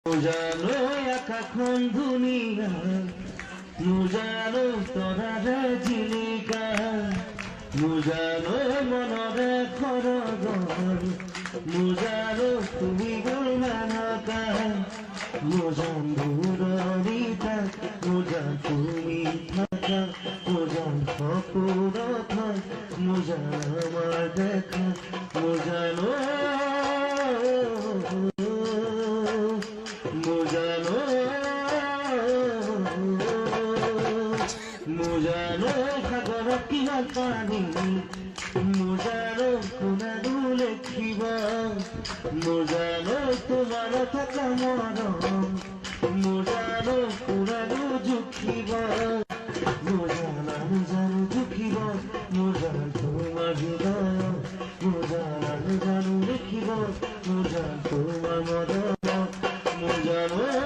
মুজানো একাখন দুনিয়া মুজানো তরারে জিলিকা মুজানো মনরে খরগর মুজানো তুমি গুণানকা মুজান দূরিতা মুজান তুমি থাকা মুজান অপুরথ মুজান আমার দেখা মুজানো মুজানো সাগর কিমান পানী মুজানো কোনানো লেখিব মুজানো তোমাৰ থকা মৰম মুজানো কোনানো জুখিব মুজানা জানো জুখিব মুজান তোমাৰ হৃদয় মুজানা জানো লেখিব মুজান তোমাৰ মৰম মুজানো